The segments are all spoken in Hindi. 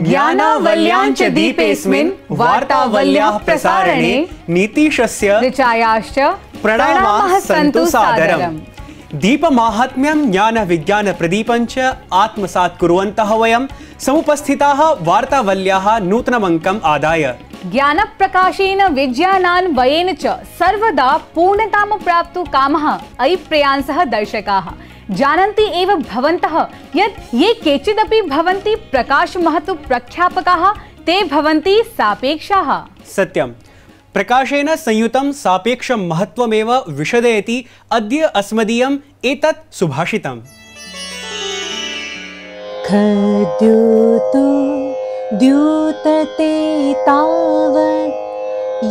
ज्ञानावल्याञ्च दीपेऽस्मिन् वार्तावल्याः प्रसारणे नीतीशस्य ऋचायाश्च प्रणामाः सन्तु सादरम्। दीपमाहात्म्यं ज्ञानविज्ञानप्रदीपञ्च आत्मसात् कुर्वन्तः वयं समुपस्थिताः वार्तावल्याः नूतनमङ्कम् आदाय ज्ञानप्रकाशेन विज्ञानान्वयेन च सर्वदा पूर्णतां प्राप्तुं कामः अयिप्रयांसः दर्शकाः जानन्ति एव भवन्तः यत् ये केचिदपि भवन्ति प्रकाशमहतु प्रख्यापकाः ते भवन्ति सापेक्षाः। सत्यं प्रकाशेन संयुतं सापेक्षं महत्वमेव विशदयति अद्य अस्मदीयम् एतत् सुभाषितम्। खद्योतो द्योतते तावत्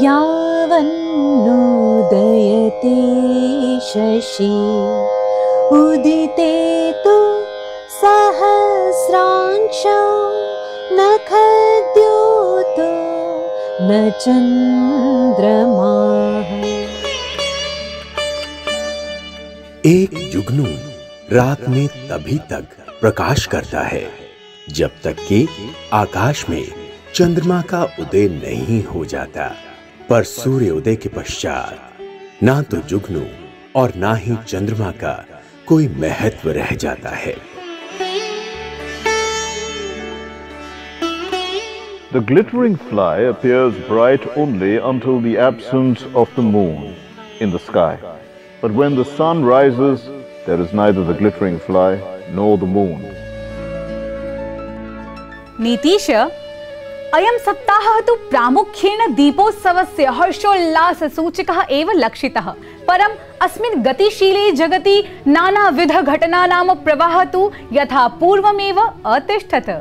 यावन्नुदयते शशि उदिते तु सहस्रांशो न खद्योतो न चंद्रमाः। एक जुगनू रात में तभी तक प्रकाश करता है जब तक कि आकाश में चंद्रमा का उदय नहीं हो जाता, पर सूर्योदय के पश्चात ना तो जुगनू और ना ही चंद्रमा का कोई महत्व रह जाता है। The glittering fly appears bright only until the absence of the moon in the sky. But when the sun rises, there is neither the glittering fly nor the moon. Nitish, अयं सप्ताहः तु प्रामुख्येन दीपोत्सवस्य हर्षोल्लाससूचकः एव लक्षितः। परम् अस्मिन् गतिशीले जगति नानाविधघटनानां प्रवाहः तु यथा पूर्वमेव अतिष्ठत्।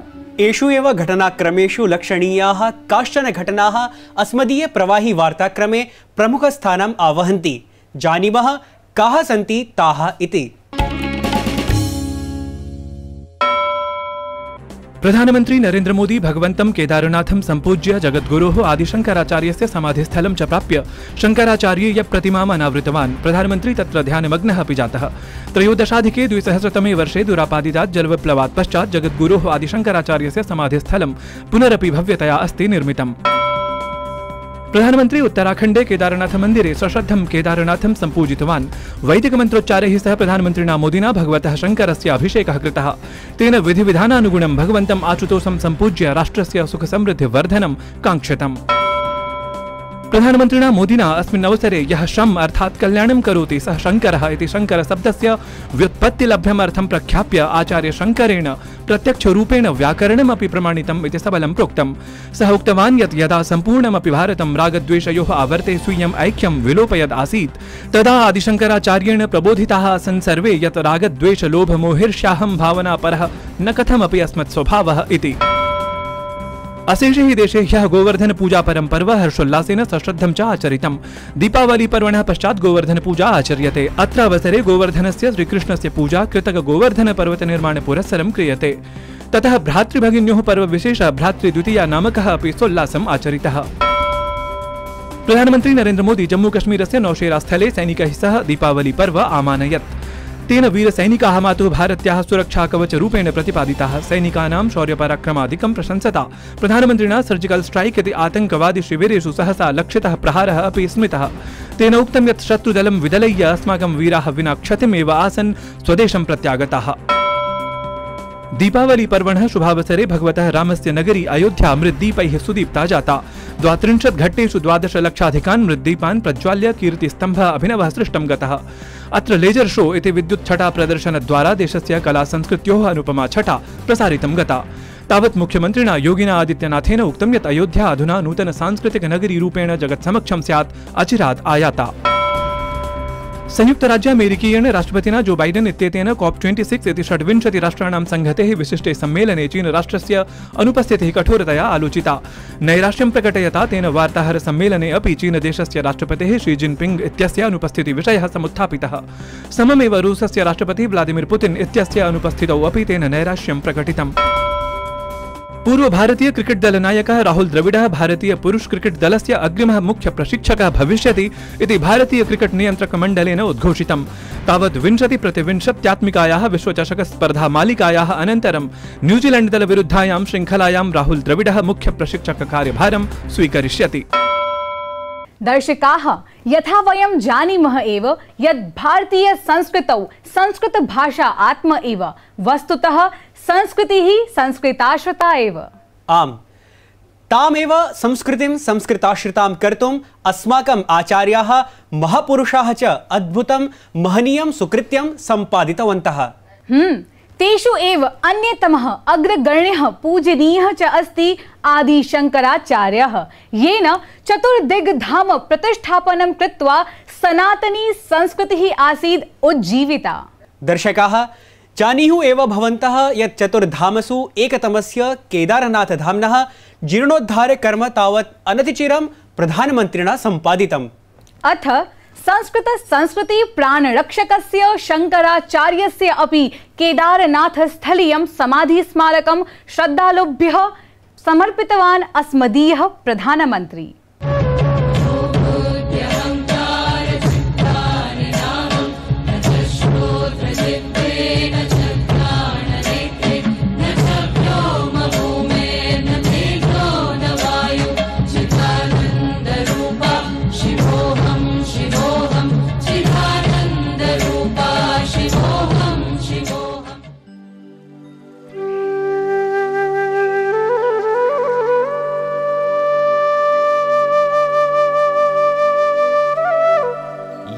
एषु एव घटनाक्रमेषु लक्षणीयाः काश्चन घटनाः अस्मदीय प्रवाही वार्ताक्रमे प्रमुखस्थानम् आवहन्ति। जानीमः काः सन्ति ताः इति। प्रधानमंत्री नरेंद्र मोदी भगवन्तं केदारनाथं सम्पूज्य जगद्गुरोः आदिशंकराचार्यस्य समाधिस्थलं च प्राप्य शंकराचार्यीय प्रतिमाम् अनावृतवान्। प्रधानमंत्री तत्र ध्यानमग्नः अपि जातः। 13-2000 वर्षे दुरापादितात् जलविप्लवात् पश्चात् जगद्गुरोः आदिशंकराचार्यस्य समाधिस्थलं पुनरपि भव्यतया अस्ति निर्मितम्। प्रधानमंत्री उत्तराखंडे केदारनाथ मंदिरे सश्रद्धं केदारनाथं सम्पूजितवान्। वैदिक मंत्रोच्चारैः सह प्रधानमन्त्रिणा मोदिना भगवतः शंकरस्य अभिषेकः कृतः। तेन विधिविधानानुगुणं भगवन्तम् आचुतोषं सम्पूज्य राष्ट्रस्य सुख समृद्धि वर्धनं काङ्क्षितम्। प्रधानमन्त्रिणा मोदिना अस्मिन् अवसरे यः शम् अर्थात् कल्याणं करोति सः शङ्करः इति शङ्कर शब्दस्य व्युत्पत्तिलभ्यम् अर्थं प्रख्याप्य आचार्य शङ्करेण प्रत्यक्षरूपेण व्याकरणमपि प्रमाणितम् इति सबलं प्रोक्तम्। सः उक्तवान् यत् यदा सम्पूर्णमपि भारतं रागद्वेषयोः आवर्ते स्वीयम् ऐक्यं विलोपयद् आसीत् तदा आदिशङ्कराचार्येण प्रबोधिताः आसन् सर्वे यत् रागद्वेषलोभमोहिर्ष्याहं भावनापरः न कथमपि अस्मत् स्वभावः इति। अशेषे हि देशे ह्यः गोवर्धन पूजा परं पर्व हर्षोल्लासेन सश्रद्धं च आचरितम्। दीपावली पर्वणः पश्चात् गोवर्धन पूजा आचर्यते। अत्र अवसरे गोवर्धनस्य श्रीकृष्णस्य पूजा कृतक गोवर्धन पर्वत निर्माण पुरस्सरं क्रियते। ततः भ्रातृभगिन्योः पर्व विशेष भ्रातृद्वितीया नामकः अपि सोल्लासम् आचरितः। प्रधानमन्त्री नरेंद्र मोदी जम्मू कश्मीरस्य नौशेरा स्थले सैनिकैः सह दीपावली पर्व आमानयत्। तेन वीरसैनिकाः मातुः भारत्याः सुरक्षा कवचरूपेण प्रतिपादिताः। सैनिकानां शौर्यपराक्रमादिकं प्रशंसता प्रधानमन्त्रिणा सर्जिकल स्ट्राइक इति आतङ्कवादी शिविरेषु सहसा लक्षितः प्रहारः अपि स्मृतः। तेन उक्तं यत् शत्रुदलं विदलय्य अस्माकं वीराः विना क्षतिमेव आसन् स्वदेशं प्रत्यागताः। दीपावली पर्वणः शुभावसरे भगवतः रामस्य नगरी अयोध्या मृद्दीपैः सुदीप्ता जाता। 32 घट्टेषु 12 लक्षाधिकान् मृद्दीपान् प्रज्वाल्य कीर्तिस्तम्भः अभिनवः सृष्टं गतः। अत्र लेजर शो इति विद्युत् छटा प्रदर्शनद्वारा देशस्य कला संस्कृत्योः अनुपमा छटा प्रसारितं गता। तावत् मुख्यमन्त्रिणा योगिना आदित्यनाथेन उक्तं यत् अयोध्या अधुना नूतन सांस्कृतिक नगरी रूपेण जगत्समक्षं स्यात् अचिरात् आयाता। संयुक्तराज्यामेरिकीयेन राष्ट्रपतिना जो बाइडेन इत्येतेन COP26 इति षड्विंशतिराष्ट्राणां संघतेः विशिष्टे सम्मेलने चीनराष्ट्रस्य अनुपस्थितिः कठोरतया आलोचिता। नैराश्यं प्रकटयता तेन वार्ताहरसम्मेलने अपि चीनदेशस्य राष्ट्रपतेः शी जिनपिंग इत्यस्य अनुपस्थितिविषयः समुत्थापितः। सममेव रूसस्य राष्ट्रपतिः व्लादिमीर पुतिन इत्यस्य अनुपस्थितौ अपि तेन नैराश्यं प्रकटितम्। पूर्व भारतीय क्रिकेट दल नायकः राहुल द्रविडः भारतीय पुरुष क्रिकेट दलस्य अग्रिमः मुख्य प्रशिक्षकः भविष्यति इति भारतीय क्रिकेट नियन्त्रक मण्डलेन उद्घोषितम्। तावत् 20-प्रतिविंशत्यात्मिकायाः विश्वचषक स्पर्धा मालिकायाः अनन्तरं न्यूजीलैण्ड दल विरुद्धायां शृङ्खलायां राहुल द्रविडः मुख्य प्रशिक्षक कार्यभारं स्वीकरिष्यति। दर्शकाः, यथा वयं जानीमः एव यत् भारतीय संस्कृतौ संस्कृत भाषा आत्म एव, वस्तुतः संस्कृतिः संस्कृताश्रिता एव। आम्, तामेव संस्कृतिं संस्कृताश्रितां कर्तुम् अस्माकम् आचार्याः महापुरुषाः च अद्भुतं महनीयं सुकृत्यं सम्पादितवन्तः। तेषु एव अन्यतमः अग्रगण्यः पूजनीयः च अस्ति आदिशङ्कराचार्यः, येन चतुर्दिग्धाम प्रतिष्ठापनं कृत्वा सनातनी संस्कृतिः आसीत् उज्जीविता। दर्शकाः, जानीयुः एव भवन्तः यत् चतुर्धामसु एकतमस्य केदारनाथधाम्नः जीर्णोद्धारकर्म तावत् अनतिचिरं प्रधानमन्त्रिणा सम्पादितम्। अथ संस्कृत संस्कृति प्राणरक्षकस्य शङ्कराचार्यस्य अपि केदारनाथ स्थलीयं समाधि स्मारकं श्रद्धालुभ्यः समर्पितवान् अस्मदीयः प्रधानमन्त्री।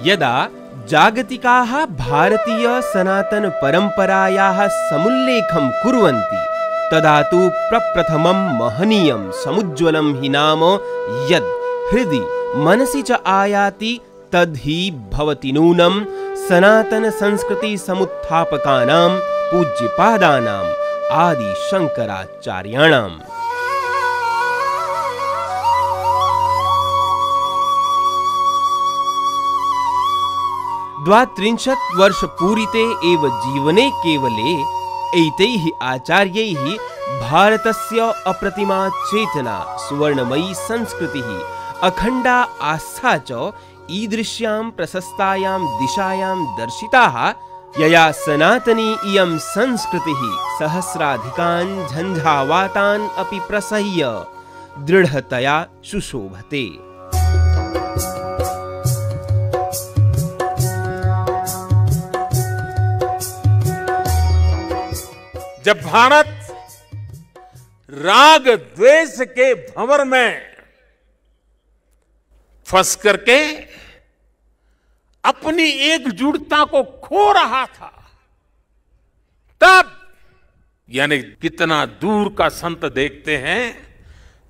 यदा जागतिकाः भारतीय सनातन परम्परायाः समुल्लेखं कुर्वन्ति तदा तु प्रप्रथमं महनीयं समुज्ज्वलं हि नाम यद् हृदि मनसि च आयाति तद्धि भवति नूनं सनातन संस्कृति समुत्थापकानां पूज्यपादानाम् आदि शङ्कराचार्याणाम्। 32 वर्ष पूरिते एव जीवने केवले एतैः आचार्यैः भारतस्य अप्रतिमा चेतना सुवर्णमयी संस्कृतिः अखण्डा आस्था च ईदृश्यां प्रशस्तायां दिशायां दर्शिताः यया सनातनी इयं संस्कृतिः सहस्राधिकान् झञ्झावातान् अपि प्रसह्य दृढतया सुशोभते। जब भारत राग द्वेष के भंवर में फंस करके अपनी एकजुटता को खो रहा था, तब यानी कितना दूर का संत देखते हैं,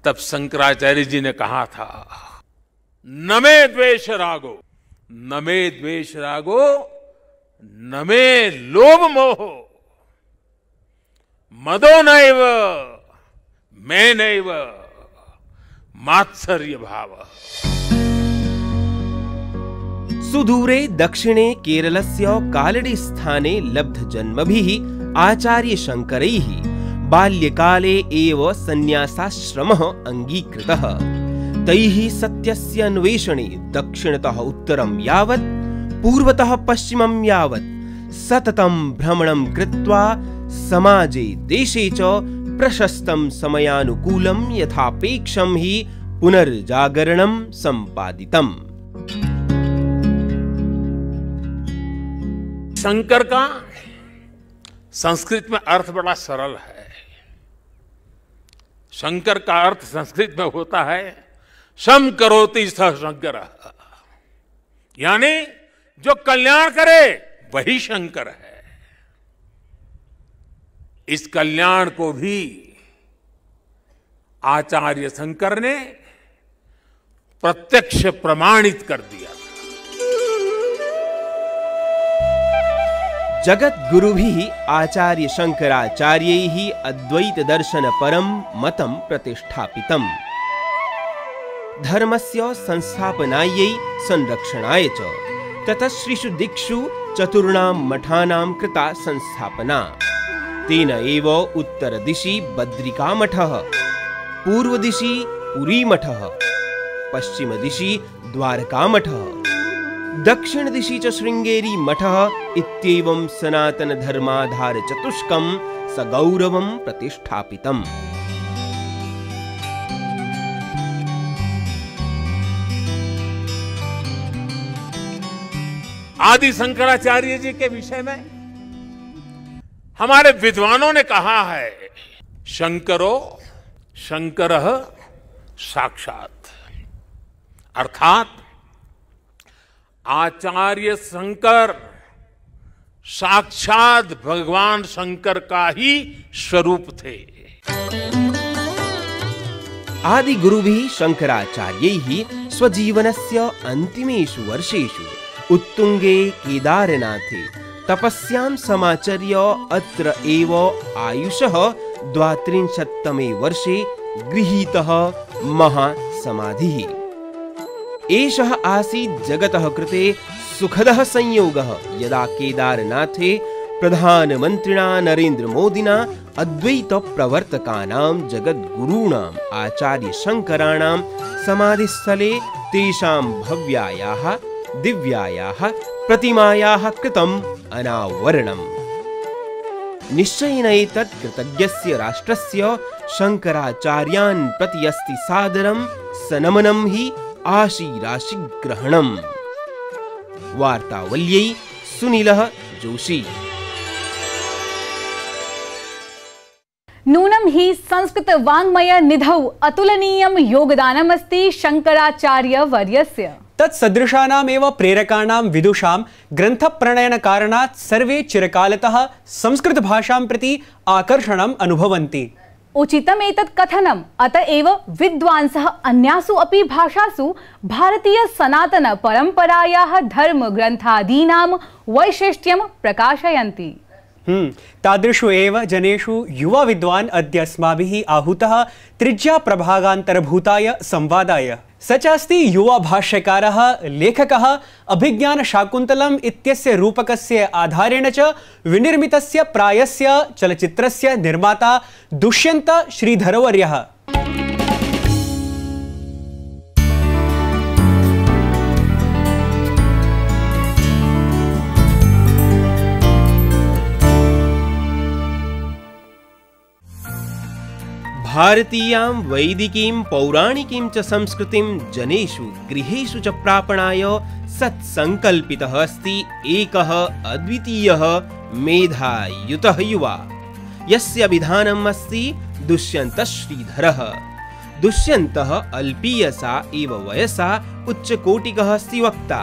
तब शंकराचार्य जी ने कहा था, नमे द्वेष रागो, नमे द्वेष रागो, नमे लोभ मोह, मदो नैव मैं नैव मात्सर्य भाव। सुदूरे दक्षिणे केरलस्य कालडी स्थाने लब्धजन्मभिः आचार्य शङ्करैः बाल्यकाले एव सन्न्यासाश्रमः अङ्गीकृतः। तैः सत्यस्य अन्वेषणे दक्षिणतः उत्तरं यावत् पूर्वतः पश्चिमं यावत् सततं भ्रमणं कृत्वा समाजे देशे च प्रशस्तं समयानुकूलं यथापेक्षं हि पुनर्जागरणं सम्पादितम्। शंकर का संस्कृत में अर्थ बड़ा सरल है। शंकर का अर्थ संस्कृत में होता है शम करोति सह शंकर, यानी जो कल्याण करे वही शंकर है। इस कल्याण को भी आचार्य शंकर ने प्रत्यक्ष प्रमाणित कर दिया। जगद्गुरुभिः आचार्य शंकराचार्यैः अद्वैत दर्शन परम मतं प्रतिष्ठापितम्। धर्मस्य संस्थापनायै संरक्षणाय च ततश्रीषु दिक्षु चतुर्णां मठानां कृता संस्थापना। तेन एव उत्तरदिशि बद्रिकामठः, पूर्वदिशि पुरीमठः, पश्चिमदिशि द्वारकामठः, दक्षिणदिशि च शृङ्गेरी मठः इत्येवं सनातनधर्माधार चतुष्कं सगौरवं प्रतिष्ठापितम्। आदि शंकराचार्य जी के विषय में हमारे विद्वानों ने कहा है, शंकरो शंकरः साक्षात, अर्थात आचार्य शंकर साक्षात भगवान शंकर का ही स्वरूप थे। आदि गुरुभिः शंकराचार्यैः स्वजीवनस्य अन्तिमेषु वर्षेषु उत्तुंगे केदारनाथे तपस्यां समाचर्य अत्र एव आयुषः 32तमे वर्षे गृहीतः महासमाधिः। एषः आसीत् जगतः कृते सुखदः संयोगः, यदा केदारनाथे प्रधानमन्त्रिणा नरेन्द्र मोदिना अद्वैत प्रवर्तकानां जगद्गुरूणाम् आचार्य शंकराणां समाधिस्थले तेषां भव्यायाः दिव्यायाः प्रतिमायाः कृतम् अनावरणम्। निश्चयेन एतत् कृतज्ञस्य राष्ट्रस्य शंकराचार्यान् प्रति अस्ति सादरं सनमनं हि आशीराशिग्रहणम्। वार्तावल्यै सुनीलः जोशी। नूनं हि संस्कृत वाङ्मय निधौ अतुलनीयं योगदानमस्ति शंकराचार्य वर्यस्य। तत्सदृशानामेव प्रेरकाणां विदुषां ग्रन्थप्रणयनकारणात् सर्वे चिरकालतः संस्कृतभाषां प्रति आकर्षणम् अनुभवन्ति। उचितम् एतत् कथनम्। अत एव विद्वांसः अन्यासु अपि भाषासु भारतीय सनातन परम्परायाः धर्मग्रन्थादीनां वैशिष्ट्यं प्रकाशयन्ति। तादृशु एव जनेषु युवा विद्वान् अद्य अस्माभिः आहूतः त्रिज्या प्रभागान्तरभूताय संवादाय। स च अस्ति युवा भाष्यकारः, लेखकः, अभिज्ञानशाकुन्तलम् इत्यस्य रूपकस्य आधारेण च विनिर्मितस्य प्रायस्य चलचित्रस्य निर्माता दुष्यन्त श्रीधरवर्यः। भारतीयां वैदिकीं पौराणिकीं च संस्कृतिं जनेषु गृहेषु च प्रापणाय सत्सङ्कल्पितः अस्ति एकः अद्वितीयः मेधायुतः युवा, यस्य अभिधानम् अस्ति दुष्यन्तः श्रीधरः। दुष्यन्तः अल्पीयसा एव वयसा उच्चकोटिकः अस्ति वक्ता,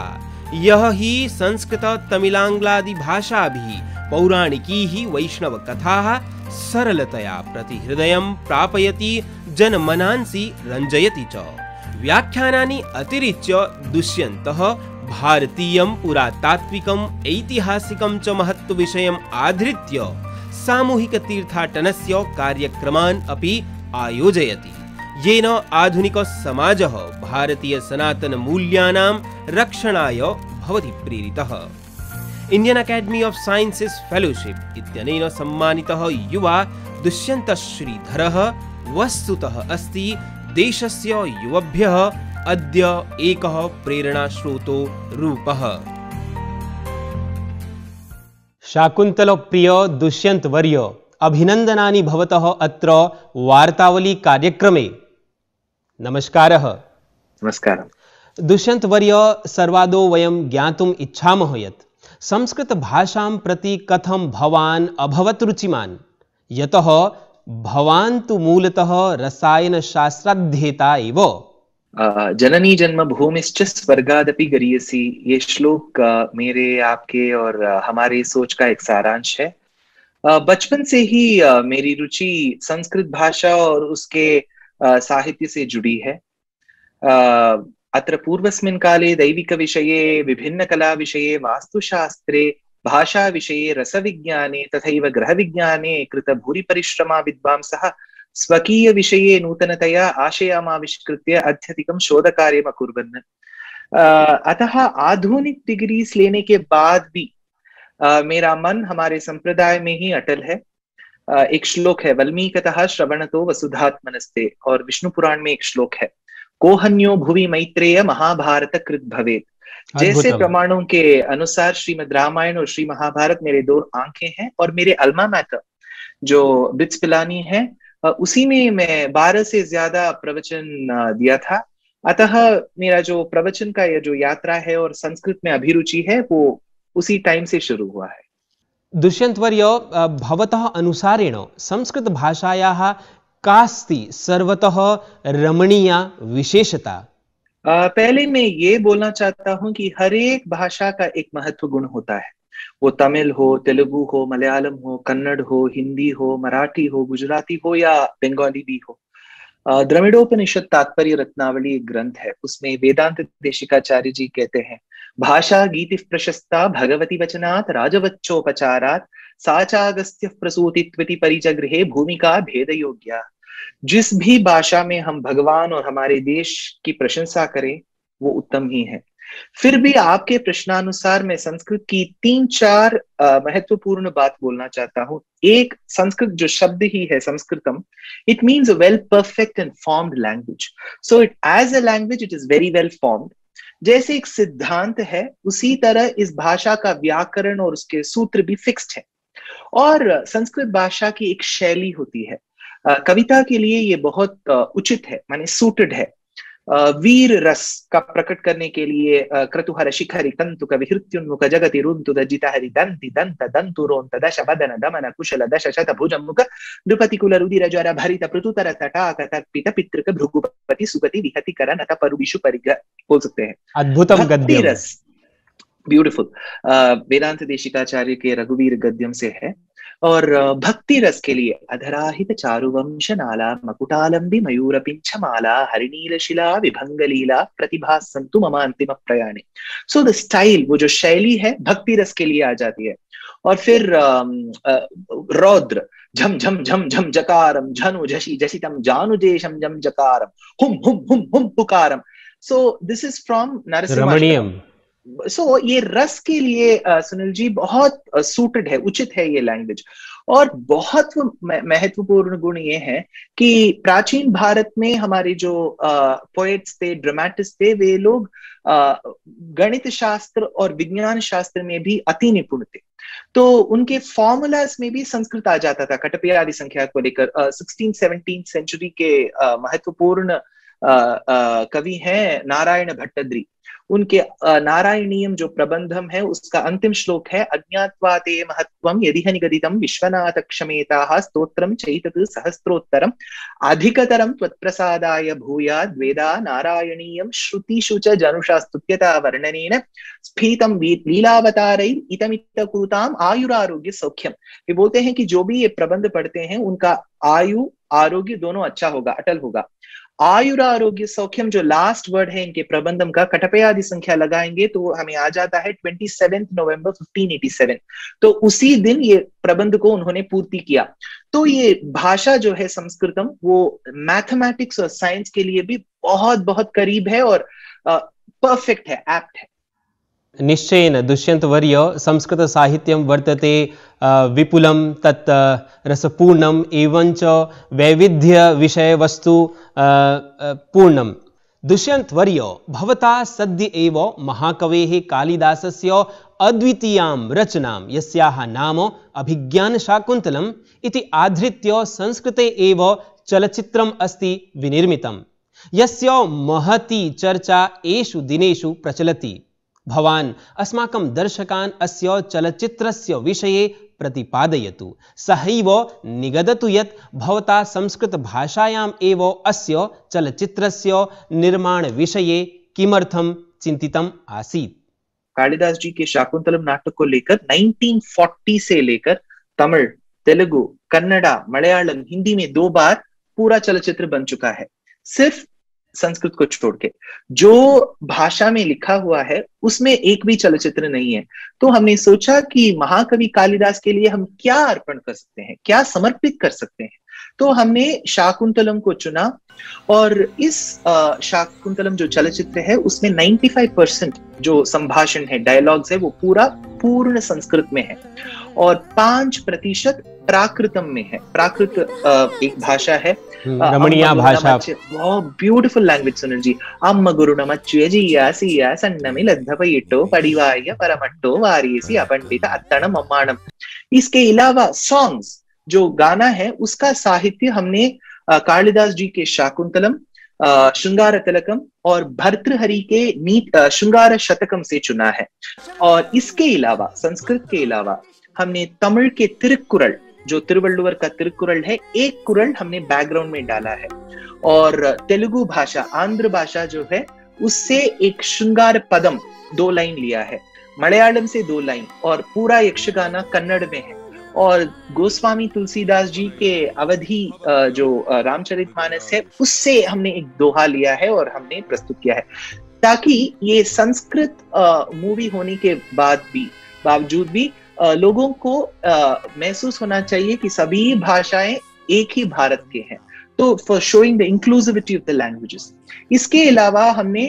यः हि संस्कृत तमिलांग्लादि भाषाभिः पौराणिकीः वैष्णवकथाः सरलतया प्रतिहृदयं प्रापयति, जनमनांसि रञ्जयति च। व्याख्यानानि अतिरिच्य दुष्यन्तः भारतीयं पुरातात्विकम् ऐतिहासिकं च महत्त्वविषयम् आधृत्य सामूहिकतीर्थाटनस्य कार्यक्रमान् अपि आयोजयति, येन आधुनिकसमाजः भारतीय सनातन मूल्यानां रक्षणाय भवति प्रेरितः। Indian academy of sciences fellowship इत्यनेन सम्मानितः युवा दुष्यन्तः श्रीधरः वस्तुतः अस्ति देशस्य युवभ्यः अद्य एकः प्रेरणास्रोतो रूपः। शाकुन्तल प्रिय दुष्यन्त वर्य, अभिनन्दनानि भवतः अत्र वार्तावली कार्यक्रमे। नमस्कारः। नमस्कारः। दुष्यन्त वर्य, सर्वादौ वयं ज्ञातुम् इच्छामः यत् संस्कृत भाषां प्रति कथं भवान् अभवत् रुचिमान्, यतः भवान् तु मूलतः रसायनशास्त्राध्येता एव। जननी जन्मभूमिश्च स्वर्गादपि गरीयसी, ये श्लोक मेरे, आपके और हमारे सोच का एक सारांश है। बचपन से ही मेरी रुचि संस्कृत भाषा और उसके साहित्य से जुड़ी है। अत्र पूर्वस्मिन् काले दैविक विषये, विभिन्न कला विषये, वास्तुशास्त्रे भाषा विषये रसविज्ञाने तथैव ग्रहविज्ञाने कृत भूरिपरिश्रमा विद्वांसः स्वकीय विषये नूतनतया आशयमाविष्कृत्य अत्यधिकं शोधकार्यम् अकुर्वन्। अतः आधुनिक डिग्रीज लेने के बाद भी मेरा मन हमारे संप्रदाय में ही अटल है। एक श्लोक है, वल्मीकतः श्रवणतो वसुधात्मनस्ते, और विष्णु पुराण में एक श्लोक है, कोहन्यो भुवि मैत्रेय महाभारत कृत भवेत्। जैसे प्रमाणों के अनुसार श्रीमद् रामायण और श्री महाभारत मेरे दो आंखें हैं, और मेरे अल्मा मैटर जो बिट्स पिलानी है उसी में मैं 12 से ज्यादा प्रवचन दिया था। अतः मेरा जो प्रवचन का ये जो यात्रा है और संस्कृत में अभिरुचि है वो उसी टाइम से शुरू हुआ है। दुष्यन्तवर्य, भवतः अनुसारेण संस्कृत भाषायाः कास्ति सर्वतः रमणीया विशेषता? पहले मैं ये बोलना चाहता हूं कि हर एक भाषा का एक महत्व गुण होता है, वो तमिल हो, तेलुगु हो, मलयालम हो, कन्नड़ हो, हिंदी हो, मराठी हो, गुजराती हो या बंगाली भी हो। द्रविड़ोपनिषद तात्पर्य रत्नावली एक ग्रंथ है, उसमें वेदांत देशिकाचार्य जी कहते हैं, भाषा गीति प्रशस्ता भगवती वचनात् राजवच्चोपचारात् साचागस्त्य प्रसूतित्वति परिजगृहे भूमिका भेद योग्या। जिस भी भाषा में हम भगवान और हमारे देश की प्रशंसा करें वो उत्तम ही है। फिर भी आपके प्रश्नानुसार मैं संस्कृत की 3-4 महत्वपूर्ण बात बोलना चाहता हूं। एक, संस्कृत जो शब्द ही है Sanskritam, it means a well perfect and formed language. So it as a language it is very well formed. जैसे एक सिद्धांत है उसी तरह इस भाषा का व्याकरण और उसके सूत्र भी फिक्स्ड है। और संस्कृत भाषा की एक शैली होती है, कविता के लिए ये बहुत उचित है, माने सूटेड है। वीर रस का प्रकट करने के लिए क्रतुहर शिखरि तंतु कविहृत्युन्मुख जगति रुंतु दजिता हरि दंति दंत दंतु रोंत दश वदन दमन कुशल दश शत भुजमुख नृपति कुल रुधिर ज्वर भरित पृथुतर तटाक तर्पित पितृक भृगुपति सुगति विहति कर नत परुविषु परिग्रह बोल सकते हैं। अद्भुतम गद्यम, रस ब्यूटीफुल, वेदांत देशिकाचार्य के रघुवीर गद्यम से है। और भक्ति रस के लिए अधराहित चारुवंश नाला मकुटालंबी मयूर पिंचमाला हरिनील शिला विभंग लीला प्रतिभा संतु मम अंतिम प्रयाणे। सो द स्टाइल, वो जो शैली है भक्ति रस के लिए आ जाती है। और फिर रौद्र, झम झम झम झम जकारम झनु झसी झसितम जानु जेशम जम जकारम हुम हुम हुम हुम पुकारम। So this is from Narasimha. So ये रस के लिए सुनील जी बहुत सूटेड है, उचित है ये लैंग्वेज। और बहुत महत्वपूर्ण गुण ये है कि प्राचीन भारत में हमारे जो पोएट्स थे, ड्रामेटिस्ट थे, वे लोग गणित शास्त्र और विज्ञान शास्त्र में भी अति निपुण थे। तो उनके फॉर्मूलास में भी संस्कृत आ जाता था, कटपया आदि संख्या को लेकर। 16th-17th सेंचुरी के महत्वपूर्ण कवि हैं नारायण भट्टद्री। उनके नारायणीयम जो प्रबंधम है उसका अंतिम श्लोक है, अज्ञात्वा ते महत्वम यदिह निगदितम विश्वनाथ क्षमेताः स्तोत्रम चैतत् सहस्त्रोत्तरम अधिकतरम त्वत्प्रसादाय भूयाद् वेदा नारायणीयम श्रुतिषु च जनुषा स्तुत्यता वर्णनेन स्फीतम लीलावतारै इतमित कुरुताम आयुरारोग्य सौख्यम। ये बोलते हैं कि जो भी ये प्रबंध पढ़ते हैं उनका आयु आरोग्य दोनों अच्छा होगा, अटल होगा। आयुर आरोग्य सौख्यम जो लास्ट वर्ड है इनके प्रबंधम का, कटपया आदि संख्या लगाएंगे तो हमें आ जाता है 27 नवंबर 1587। तो उसी दिन ये प्रबंध को उन्होंने पूर्ति किया। तो ये भाषा जो है संस्कृतम वो मैथमेटिक्स और साइंस के लिए भी बहुत बहुत करीब है और परफेक्ट है, एप्ट है। निश्चयेन दुष्यन्तवर्य, संस्कृत साहित्यं वर्तते विपुलं, तत् रसपूर्णम् एवञ्च वैविध्यविषयवस्तु पूर्णं। दुष्यन्तवर्य, भवता सद्य एव महाकवेः कालिदासस्य अद्वितीयां रचनां यस्याः नाम अभिज्ञानशाकुन्तलम् इति आधृत्य संस्कृते एव चलच्चित्रम् अस्ति विनिर्मितं, यस्य महती चर्चा एषु दिनेषु प्रचलति। भवान् अस्माकं दर्शकान् अस्य चलच्चित्रस्य विषये प्रतिपादयतु, सहैव निगदतु यत् भवता संस्कृतभाषायाम् एव अस्य चलच्चित्रस्य निर्माणविषये किमर्थं चिन्तितम् आसीत्। कालिदास जी के शाकुंतलम नाटक को लेकर 1940 से लेकर तमिल, तेलुगु, कन्नड़ा, मलयालम, हिंदी में 2 बार पूरा चलचित्र बन चुका है। सिर्फ संस्कृत को छोड़ के। जो भाषा में लिखा हुआ है उसमें एक भी चलचित्र नहीं है। तो हमने सोचा कि महाकवि कालिदास के लिए हम क्या अर्पण कर सकते हैं, क्या समर्पित कर सकते हैं। तो हमने शाकुंतलम को चुना और इस शाकुंतलम जो चलचित्र है उसमें 95% जो संभाषण है, डायलॉग्स है, वो पूर्ण संस्कृत में है और 5% प्राकृतम में है। प्राकृत एक भाषा है, रमणीय भाषा, बहुत ब्यूटीफुल लैंग्वेज सुनील जी। अम्म गुरु नमच्चुय जिया सिया सन्नमिलद्धपयिट्टो पडिवाय परमट्टो वारियसी अपंडित अत्तणम अम्माणम। इसके अलावा सॉन्ग्स, जो गाना है उसका साहित्य हमने कालिदास जी के शाकुंतलम, श्रृंगार तिलकम और भर्तृहरि के श्रृंगार शतकम से चुना है। और इसके अलावा संस्कृत के अलावा हमने तमिल के तिरुकुरल, जो तिरुवल्लुवर का तिरुकुरल है, एक कुरल हमने बैकग्राउंड में डाला है। और तेलुगु भाषा, आंध्र भाषा जो है उससे एक श्रृंगार पदम 2 लाइन लिया है, मलयालम से 2 लाइन और पूरा यक्षगाना कन्नड़ में है। और गोस्वामी तुलसीदास जी के अवधि जो रामचरितमानस है उससे हमने एक दोहा लिया है और हमने प्रस्तुत किया है, ताकि ये संस्कृत मूवी होने के बावजूद भी लोगों को महसूस होना चाहिए कि सभी भाषाएं एक ही भारत के हैं। तो for showing the inclusivity of the languages. इसके अलावा हमने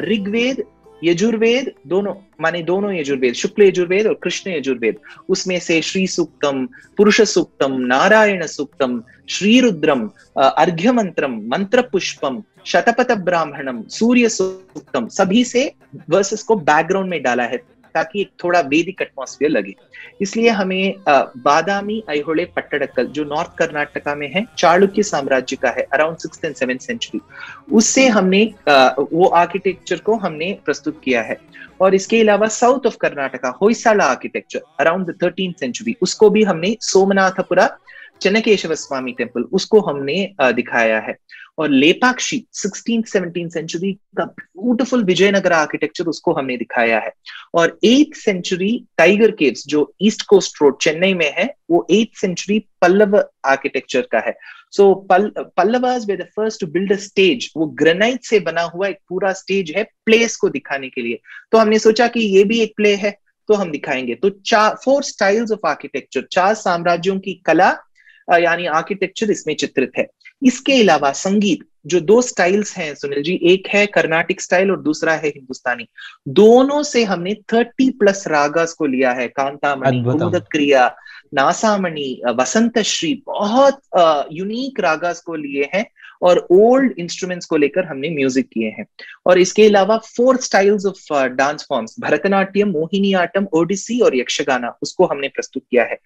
ऋग्वेद, यजुर्वेद, दोनों यजुर्वेद, शुक्ल यजुर्वेद और कृष्ण यजुर्वेद, उसमें से श्री सूक्तम, पुरुष सूक्तम, नारायण सूक्तम, श्री रुद्रम, अर्घ्य मंत्रम, मंत्र पुष्पम, शतपथ ब्राह्मणम, सूर्य सूक्तम, सभी से वर्सेस को बैकग्राउंड में डाला है ताकि एक थोड़ा वैदिक एटमॉस्फेयर लगे। इसलिए हमें बादामी ऐहोले पट्टडकल, जो नॉर्थ कर्नाटका में है, चालुक्य साम्राज्य का है, around 6th and 7th century, उससे हमने वो आर्किटेक्चर को हमने प्रस्तुत किया है। और इसके अलावा south of Karnataka Hoysala architecture around the 13th century, उसको भी हमने सोमनाथपुरा चन्नकेशव स्वामी टेम्पल, उसको हमने दिखाया है। और लेपाक्षी 16th 17th सेंचुरी का ब्यूटीफुल विजयनगर आर्किटेक्चर, उसको हमने दिखाया है। और 8th सेंचुरी टाइगर केव्स जो ईस्ट कोस्ट रोड चेन्नई में है, वो 8th सेंचुरी पल्लव आर्किटेक्चर का है। So Pallavas were the first to build a stage, वो ग्रेनाइट से बना हुआ एक पूरा स्टेज है प्लेस को दिखाने के लिए। तो हमने सोचा कि ये भी एक प्ले है तो हम दिखाएंगे। तो 4 स्टाइल्स ऑफ आर्किटेक्चर, 4 साम्राज्यों की कला यानी आर्किटेक्चर इसमें चित्रित है। इसके अलावा संगीत, जो 2 स्टाइल्स हैं सुनील जी, एक है कर्नाटिक स्टाइल और दूसरा है हिंदुस्तानी, दोनों से हमने 30+ रागास को लिया है। कांतामणि, कुमुदक्रिया, नासामणि, वसंतश्री, बहुत यूनिक रागास को लिए हैं और ओल्ड इंस्ट्रूमेंट्स को लेकर हमने म्यूजिक किए हैं। और इसके अलावा 4 styles of dance forms, Bharatanatyam, Mohiniyattam, Odissi और यक्षगाना, उसको हमने प्रस्तुत किया है।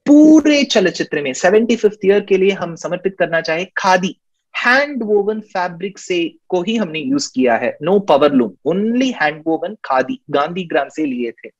पूरे चलचित्र में 75th ईयर के लिए हम समर्पित करना चाहे खादी, हैंड वोवन फैब्रिक से को ही हमने यूज किया है। No power loom, only hand woven khadi, Gandhigram से लिए थे।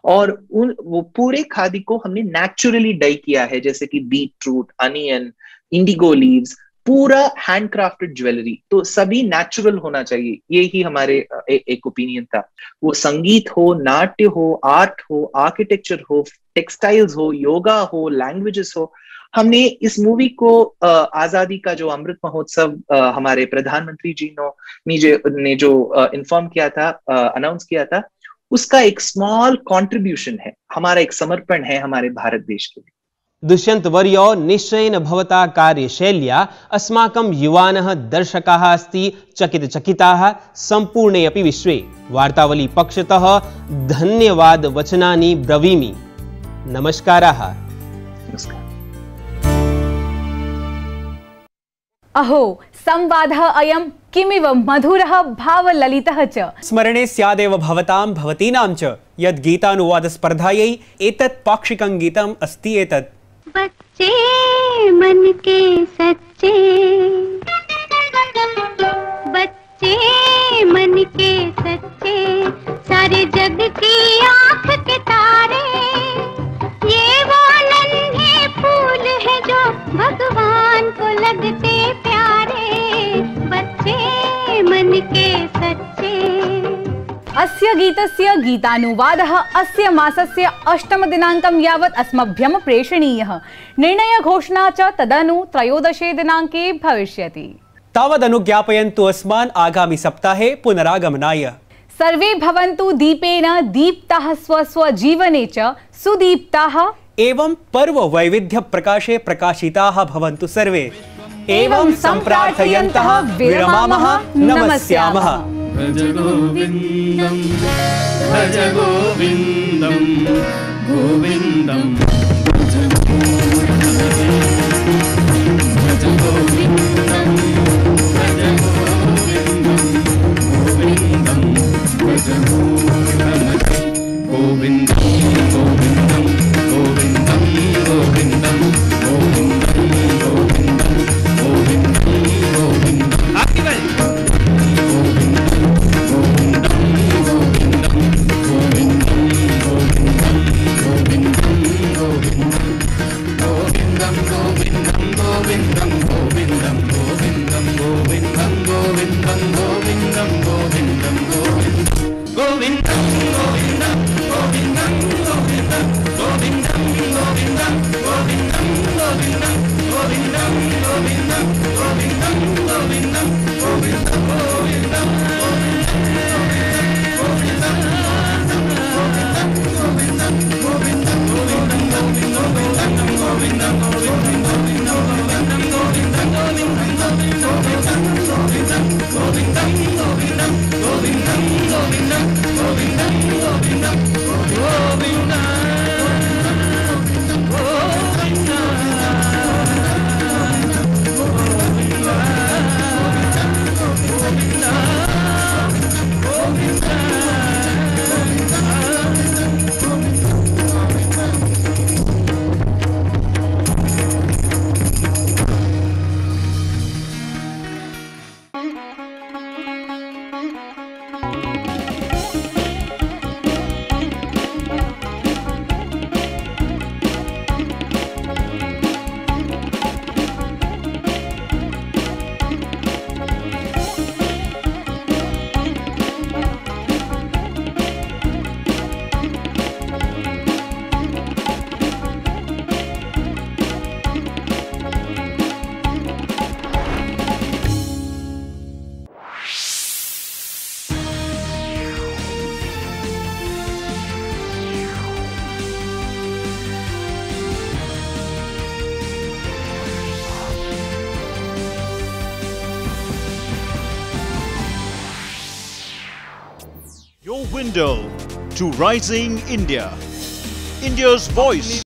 और वो पूरे खादी को हमने नेचुरली डाई किया है, जैसे कि beet root, onion, indigo leaves, पूरा हैंडक्राफ्टेड ज्वेलरी। तो सभी नेचुरल होना चाहिए, ये ही हमारे एक ओपिनियन था। वो संगीत हो, नाट्य हो, आर्ट हो, आर्किटेक्चर हो, टेक्सटाइल्स हो, योगा हो, लैंग्वेजेस हो, हमने इस मूवी को आजादी का जो अमृत महोत्सव हमारे प्रधानमंत्री जी ने जो इन्फॉर्म किया था, अनाउंस किया था, उसका एक स्मॉल कंट्रीब्यूशन है, हमारा एक समर्पण है हमारे भारत देश के लिए। दुष्यंत वर्यो, निश्चयेन भवता कार्यशैल्या अस्माकं युवानः दर्शकाः अस्ति चकितचकिताः सम्पूर्णे अपि विश्वे। वार्तावली पक्षतः धन्यवाद वचनानि ब्रवीमि। नमस्काराः। नमस्कार। अहो संवादः अयं किमिव मधुरः भावललितः च। स्मरणे स्यादेव भवतां भवतीनां च यद् गीतानुवादस्पर्धायै एतत् पाक्षिकं गीतम् अस्ति एतत्। बच्चे मन के सच्चे, बच्चे मन के सच्चे, सारे जग की आँख के तारे, ये वो नन्हे फूल है जो भगवान को लगते प्यारे, बच्चे मन के सच्चे। अस्य गीतस्य गीतानुवादः अस्य मासस्य 8 दिनाङ्कं यावत् अस्मभ्यं प्रेषणीयः। निर्णयघोषणा च तदनु 13 दिनाङ्के भविष्यति। तावदनुज्ञापयन्तु अस्मान् आगामि सप्ताहे पुनरागमनाय। सर्वे भवन्तु दीपेन दीप्ताः स्वस्वजीवने च सुदीप्ताः एवं पर्व वैविध्य प्रकाशे प्रकाशिताः भवन्तु सर्वे। एवं सम्प्रार्थयन्तः विरमामः। नमस्यामः। भज गोविन्दं भज गोविन्दं गोविन्दं भज गोविन्दं भज गोविन्दं भज गोविन्दं गोविन्दं गोविन्दं गोविन्दं गोविन्दं गोविन्दं गोविन्दं Your window to rising India. India's voice.